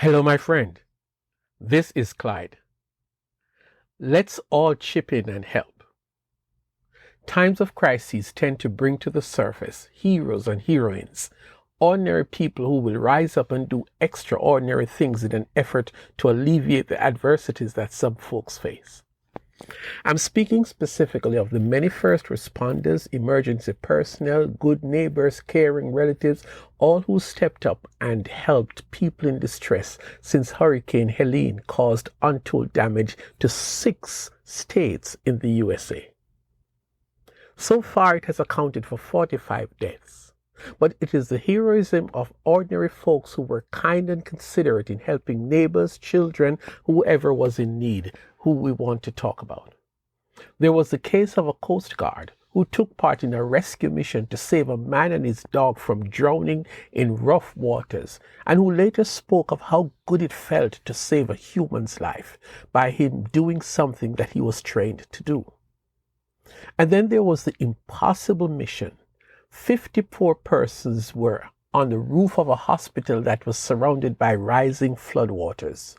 Hello, my friend. This is Clyde. Let's all chip in and help. Times of crises tend to bring to the surface heroes and heroines, ordinary people who will rise up and do extraordinary things in an effort to alleviate the adversities that some folks face. I'm speaking specifically of the many first responders, emergency personnel, good neighbors, caring relatives, all who stepped up and helped people in distress since Hurricane Helene caused untold damage to 6 states in the USA. So far, it has accounted for 45 deaths. But it is the heroism of ordinary folks who were kind and considerate in helping neighbors, children, whoever was in need, who we want to talk about. There was the case of a Coast Guard who took part in a rescue mission to save a man and his dog from drowning in rough waters, and who later spoke of how good it felt to save a human's life by him doing something that he was trained to do. And then there was the impossible mission. 54 persons were on the roof of a hospital that was surrounded by rising floodwaters.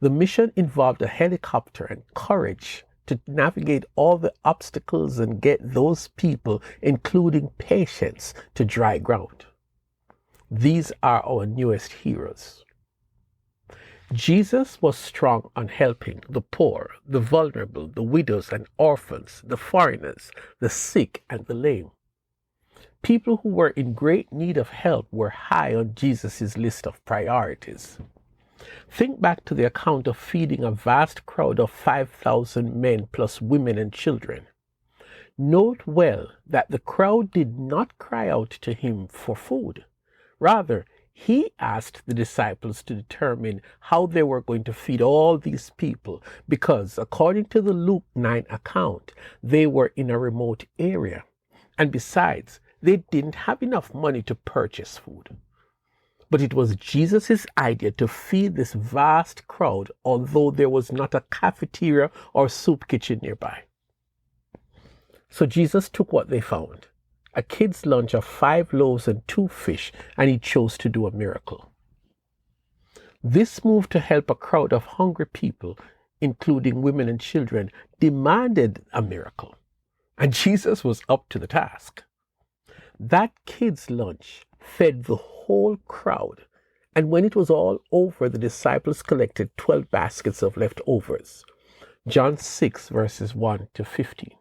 The mission involved a helicopter and courage to navigate all the obstacles and get those people, including patients, to dry ground. These are our newest heroes. Jesus was strong on helping the poor, the vulnerable, the widows and orphans, the foreigners, the sick and the lame. People who were in great need of help were high on Jesus' list of priorities. Think back to the account of feeding a vast crowd of 5,000 men plus women and children. Note well that the crowd did not cry out to him for food. Rather, he asked the disciples to determine how they were going to feed all these people because, according to the Luke 9 account, they were in a remote area. And besides, they didn't have enough money to purchase food. But it was Jesus' idea to feed this vast crowd, although there was not a cafeteria or soup kitchen nearby. So Jesus took what they found, a kid's lunch of 5 loaves and 2 fish, and he chose to do a miracle. This move to help a crowd of hungry people, including women and children, demanded a miracle, and Jesus was up to the task. That kid's lunch fed the whole crowd, and when it was all over, the disciples collected 12 baskets of leftovers. John 6 verses 1 to 15.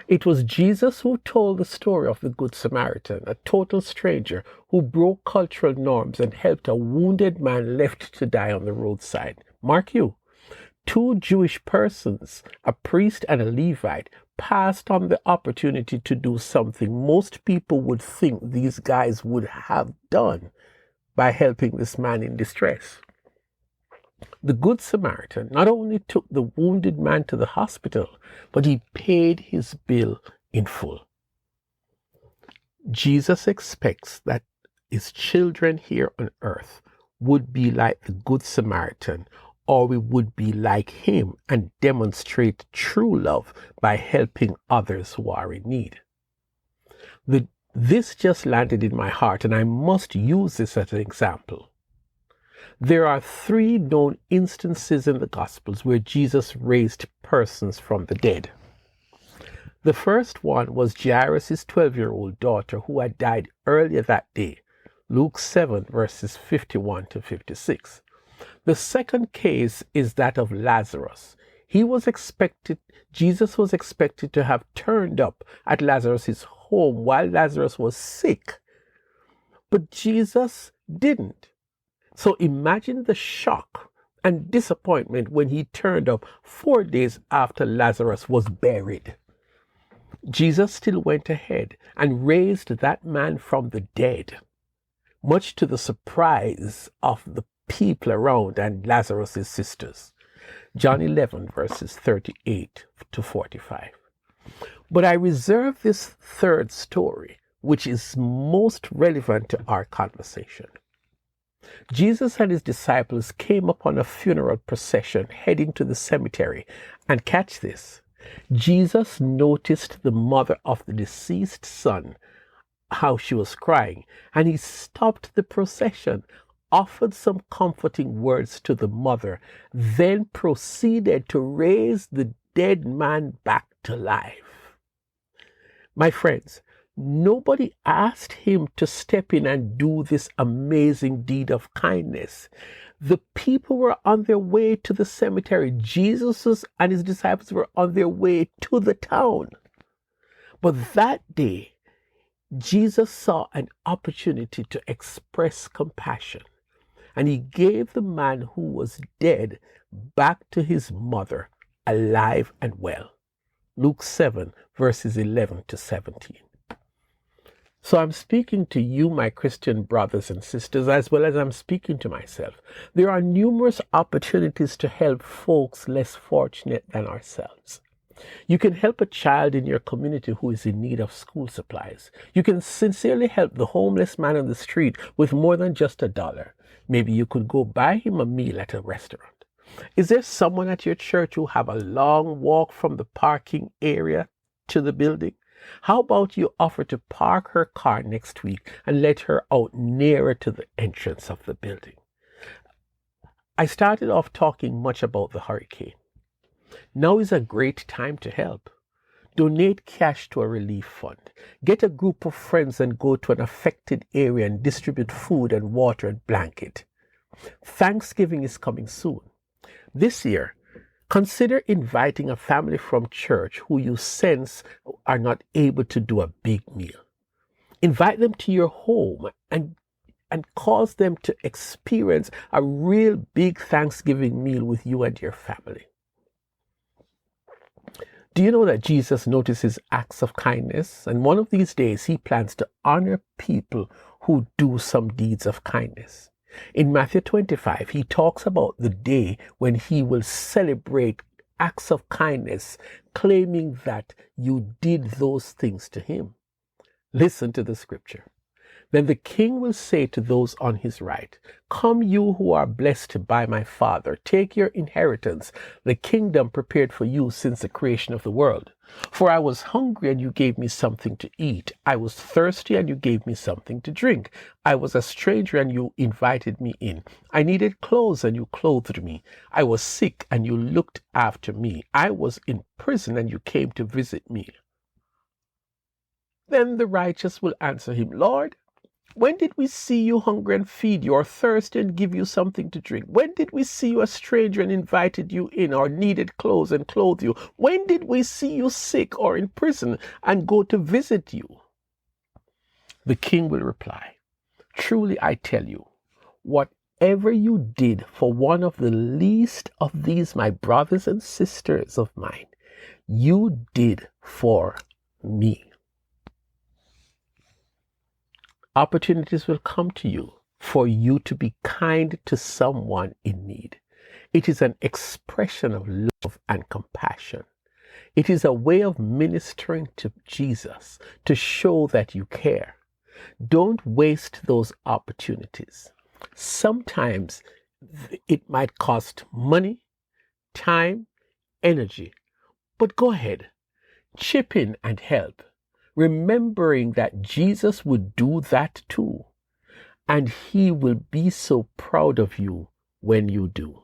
It was Jesus who told the story of the Good Samaritan, a total stranger who broke cultural norms and helped a wounded man left to die on the roadside. Mark you, 2 Jewish persons, a priest and a Levite, passed on the opportunity to do something most people would think these guys would have done by helping this man in distress. The Good Samaritan not only took the wounded man to the hospital, but he paid his bill in full. Jesus expects that his children here on earth would be like the Good Samaritan, or we would be like him and demonstrate true love by helping others who are in need. This just landed in my heart, and I must use this as an example. There are 3 known instances in the Gospels where Jesus raised persons from the dead. The first one was Jairus' 12-year-old daughter who had died earlier that day, Luke 7 verses 51 to 56. The second case is that of Lazarus. Jesus was expected to have turned up at Lazarus' home while Lazarus was sick, but Jesus didn't. So imagine the shock and disappointment when he turned up 4 days after Lazarus was buried. Jesus still went ahead and raised that man from the dead, much to the surprise of the people around and Lazarus' sisters. John 11 verses 38 to 45. But I reserve this third story, which is most relevant to our conversation. Jesus and his disciples came upon a funeral procession heading to the cemetery, and catch this, Jesus noticed the mother of the deceased son, how she was crying, and he stopped the procession, offered some comforting words to the mother, then proceeded to raise the dead man back to life. My friends, nobody asked him to step in and do this amazing deed of kindness. The people were on their way to the cemetery. Jesus and his disciples were on their way to the town. But that day, Jesus saw an opportunity to express compassion, and he gave the man who was dead back to his mother, alive and well. Luke 7, verses 11 to 17. So I'm speaking to you, my Christian brothers and sisters, as well as I'm speaking to myself. There are numerous opportunities to help folks less fortunate than ourselves. You can help a child in your community who is in need of school supplies. You can sincerely help the homeless man on the street with more than just $1. Maybe you could go buy him a meal at a restaurant. Is there someone at your church who have a long walk from the parking area to the building? How about you offer to park her car next week and let her out nearer to the entrance of the building? I started off talking much about the hurricane. Now is a great time to help. Donate cash to a relief fund. Get a group of friends and go to an affected area and distribute food and water and blanket. Thanksgiving is coming soon. This year, consider inviting a family from church who you sense are not able to do a big meal. Invite them to your home and cause them to experience a real big Thanksgiving meal with you and your family. Do you know that Jesus notices acts of kindness? And one of these days, he plans to honor people who do some deeds of kindness. In Matthew 25, he talks about the day when he will celebrate acts of kindness, claiming that you did those things to him. Listen to the scripture. Then the king will say to those on his right, "Come, you who are blessed by my Father, take your inheritance, the kingdom prepared for you since the creation of the world. For I was hungry and you gave me something to eat. I was thirsty and you gave me something to drink. I was a stranger and you invited me in. I needed clothes and you clothed me. I was sick and you looked after me. I was in prison and you came to visit me." Then the righteous will answer him, "Lord, when did we see you hungry and feed you, or thirsty and give you something to drink? When did we see you a stranger and invited you in, or needed clothes and clothed you? When did we see you sick or in prison and go to visit you?" The king will reply, "Truly I tell you, whatever you did for one of the least of these my brothers and sisters of mine, you did for me." Opportunities will come to you for you to be kind to someone in need. It is an expression of love and compassion. It is a way of ministering to Jesus to show that you care. Don't waste those opportunities. Sometimes it might cost money, time, energy, but go ahead, chip in and help, remembering that Jesus would do that too, and he will be so proud of you when you do.